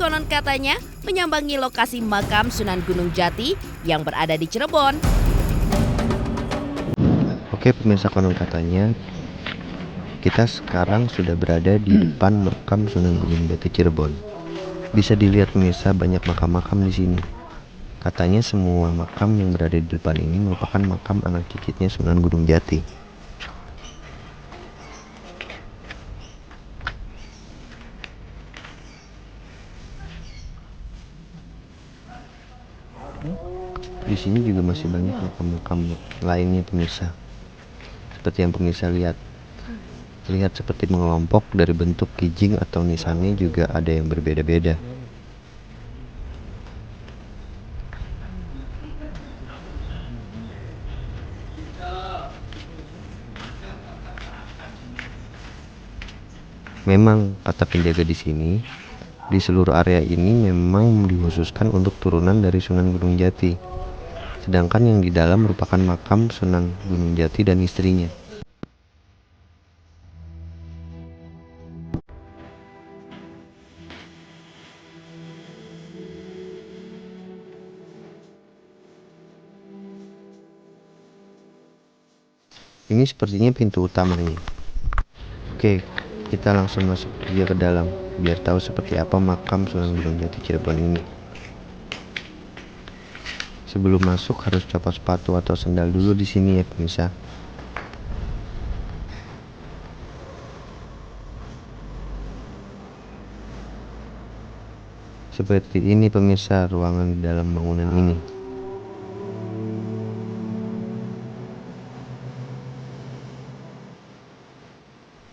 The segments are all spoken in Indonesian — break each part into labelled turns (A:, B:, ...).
A: konon katanya menyambangi lokasi makam Sunan Gunung Jati yang berada di Cirebon.
B: Oke pemirsa, konon katanya kita sekarang sudah berada di depan makam Sunan Gunung Jati Cirebon. Bisa dilihat pemirsa, banyak makam-makam di sini. Katanya semua makam yang berada di depan ini merupakan makam anak cicitnya Sunan Gunung Jati. Di sini juga masih banyak makam-makam lainnya pemirsa. Seperti yang pemirsa lihat. Lihat seperti mengelompok dari bentuk kijing atau nisannya juga ada yang berbeda-beda. Memang kata penjaga di sini, di seluruh area ini memang dikhususkan untuk turunan dari Sunan Gunung Jati. Sedangkan yang di dalam merupakan makam Sunan Gunung Jati dan istrinya. Ini sepertinya pintu utamanya. Oke, kita langsung masuk dia ke dalam biar tahu seperti apa makam Sunan Gunung Jati Cirebon ini. Sebelum masuk harus copot sepatu atau sendal dulu di sini ya pemirsa. Seperti ini pemirsa ruangan di dalam bangunan ini.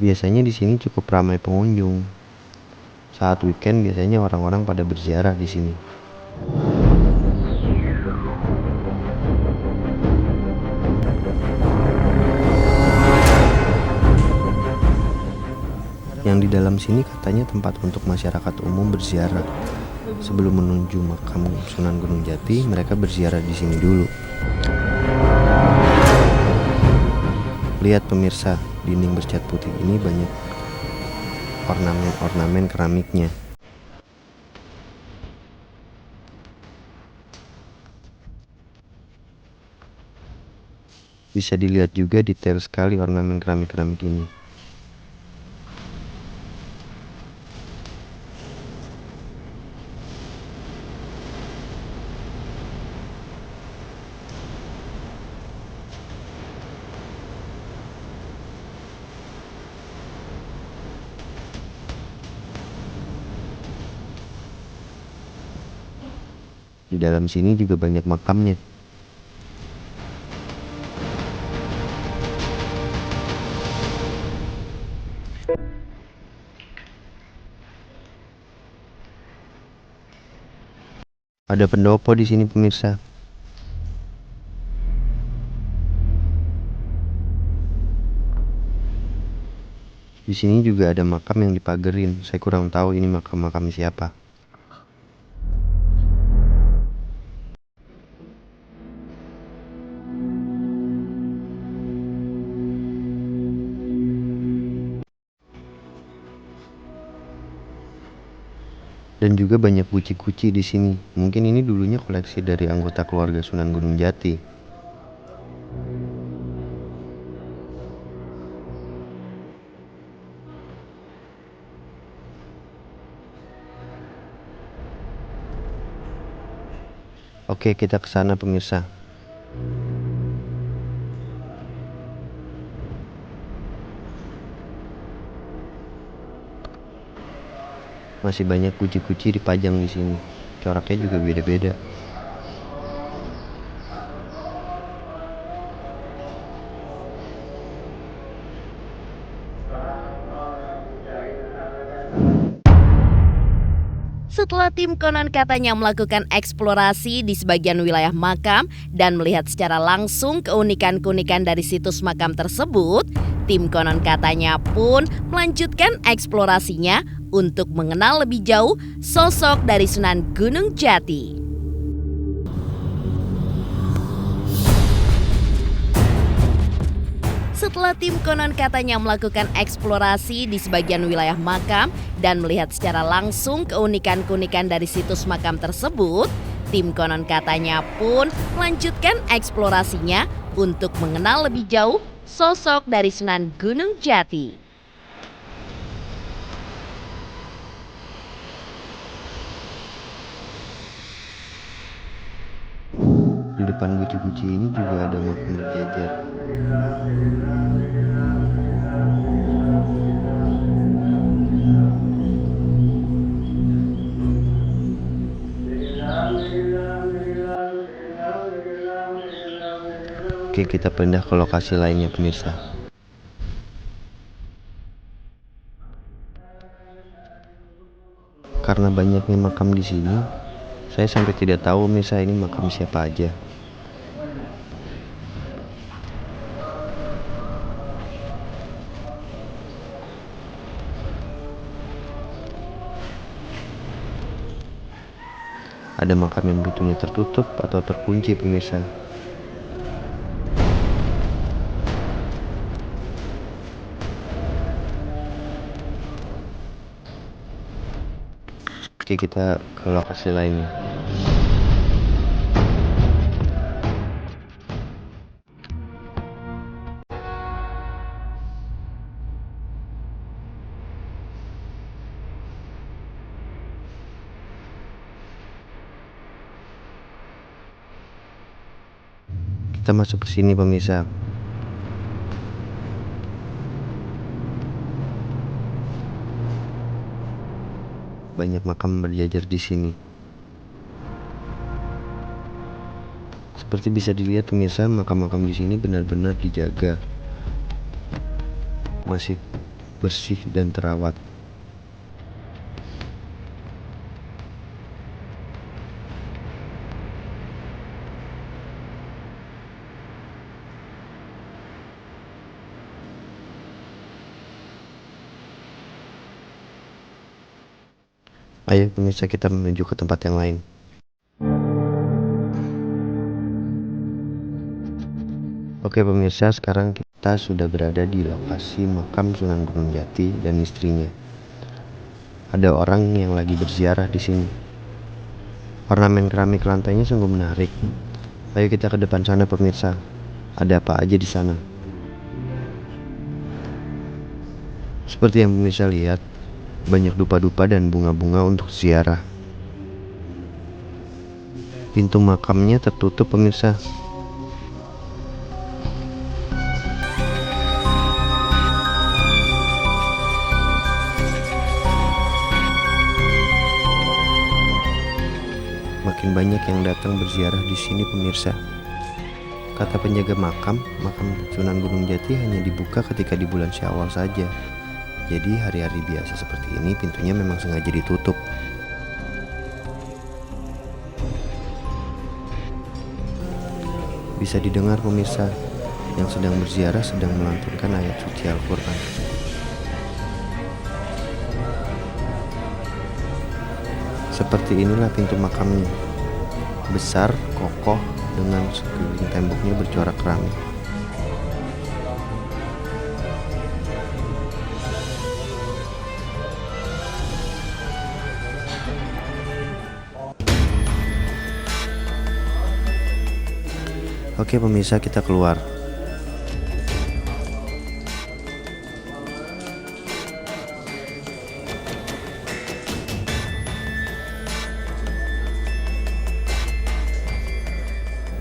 B: Biasanya di sini cukup ramai pengunjung. Saat weekend biasanya orang-orang pada berziarah di sini. Yang di dalam sini katanya tempat untuk masyarakat umum berziarah. Sebelum menuju makam Sunan Gunung Jati, mereka berziarah di sini dulu. Lihat pemirsa, dinding bercat putih ini banyak ornamen-ornamen keramiknya. Bisa dilihat juga detail sekali ornamen keramik-keramik ini. Di dalam sini juga banyak makamnya. Ada pendopo di sini pemirsa. Di sini juga ada makam yang dipagerin. Saya kurang tahu ini makam siapa. Dan juga banyak guci-guci di sini. Mungkin ini dulunya koleksi dari anggota keluarga Sunan Gunung Jati. Oke, kita ke sana pemirsa. Masih banyak guci-guci dipajang di sini. Coraknya juga beda-beda.
A: Setelah tim konon katanya melakukan eksplorasi di sebagian wilayah makam dan melihat secara langsung keunikan-keunikan dari situs makam tersebut, tim konon katanya pun melanjutkan eksplorasinya untuk mengenal lebih jauh sosok dari Sunan Gunung Jati. Setelah tim konon katanya melakukan eksplorasi di sebagian wilayah makam dan melihat secara langsung keunikan-keunikan dari situs makam tersebut, tim konon katanya pun melanjutkan eksplorasinya untuk mengenal lebih jauh sosok dari Sunan Gunung Jati.
B: Di depan guci-guci ini juga ada makam berjajar. Oke, kita pindah ke lokasi lainnya pemirsa. Karena banyaknya makam di sini, saya sampai tidak tahu pemirsa ini makam siapa aja. Ada makam yang pintunya tertutup atau terkunci pemirsa. Oke, kita ke lokasi lainnya. Kita masuk ke sini pemirsa. Banyak makam berjajar di sini. Seperti bisa dilihat pemirsa, makam-makam di sini benar-benar dijaga. Masih bersih dan terawat. Ayo pemirsa, kita menuju ke tempat yang lain. Oke pemirsa, sekarang kita sudah berada di lokasi makam Sunan Gunung Jati dan istrinya. Ada orang yang lagi berziarah di sini. Ornamen keramik lantainya sungguh menarik. Ayo kita ke depan sana pemirsa. Ada apa aja di sana? Seperti yang pemirsa lihat, banyak dupa-dupa dan bunga-bunga untuk ziarah. Pintu makamnya tertutup pemirsa. Makin banyak yang datang berziarah di sini pemirsa. Kata penjaga makam Sunan Gunung Jati hanya dibuka ketika di bulan Syawal saja. Jadi hari-hari biasa seperti ini pintunya memang sengaja ditutup. Bisa didengar pemirsa, yang sedang berziarah sedang melantunkan ayat suci Al-Quran. Seperti inilah pintu makamnya. Besar, kokoh, dengan sekeliling temboknya bercorak keramik. Oke pemirsa, kita keluar.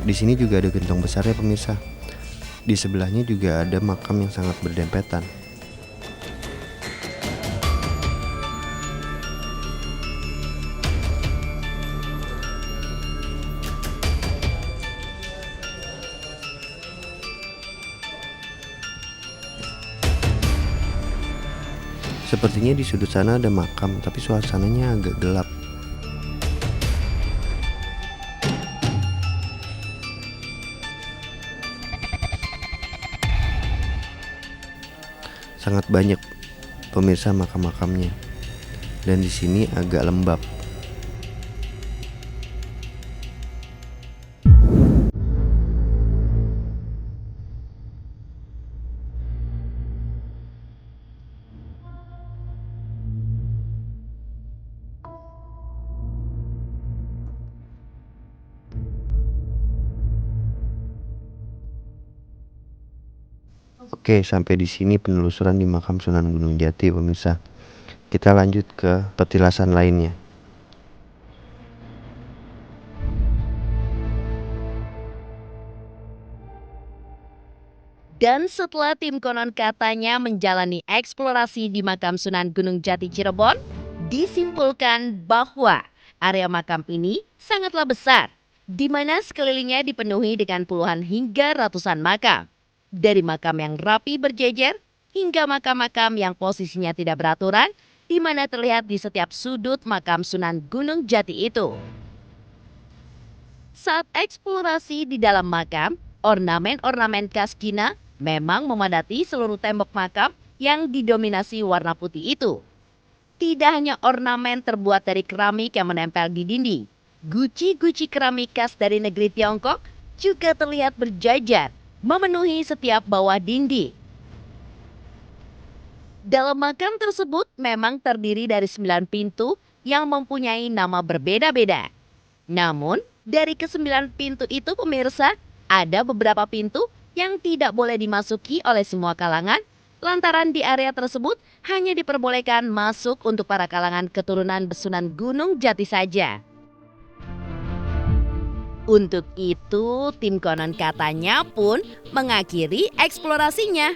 B: Di sini juga ada gentong besar ya pemirsa. Di sebelahnya juga ada makam yang sangat berdempetan. Sepertinya di sudut sana ada makam, tapi suasananya agak gelap. Sangat banyak pemirsa makam-makamnya, dan di sini agak lembab. Oke, sampai di sini penelusuran di makam Sunan Gunung Jati, pemirsa. Kita lanjut ke petilasan lainnya.
A: Dan setelah tim konon katanya menjalani eksplorasi di makam Sunan Gunung Jati Cirebon, disimpulkan bahwa area makam ini sangatlah besar, di mana sekelilingnya dipenuhi dengan puluhan hingga ratusan makam. Dari makam yang rapi berjejer, hingga makam-makam yang posisinya tidak beraturan, di mana terlihat di setiap sudut makam Sunan Gunung Jati itu. Saat eksplorasi di dalam makam, ornamen-ornamen khas Cina memang memadati seluruh tembok makam yang didominasi warna putih itu. Tidak hanya ornamen terbuat dari keramik yang menempel di dinding, guci-guci keramik khas dari negeri Tiongkok juga terlihat berjajar memenuhi setiap bawah dinding. Dalam makam tersebut memang terdiri dari 9 pintu yang mempunyai nama berbeda-beda. Namun, dari ke-9 pintu itu pemirsa, ada beberapa pintu yang tidak boleh dimasuki oleh semua kalangan, lantaran di area tersebut hanya diperbolehkan masuk untuk para kalangan keturunan Sunan Gunung Jati saja. Untuk itu, tim konon katanya pun mengakhiri eksplorasinya.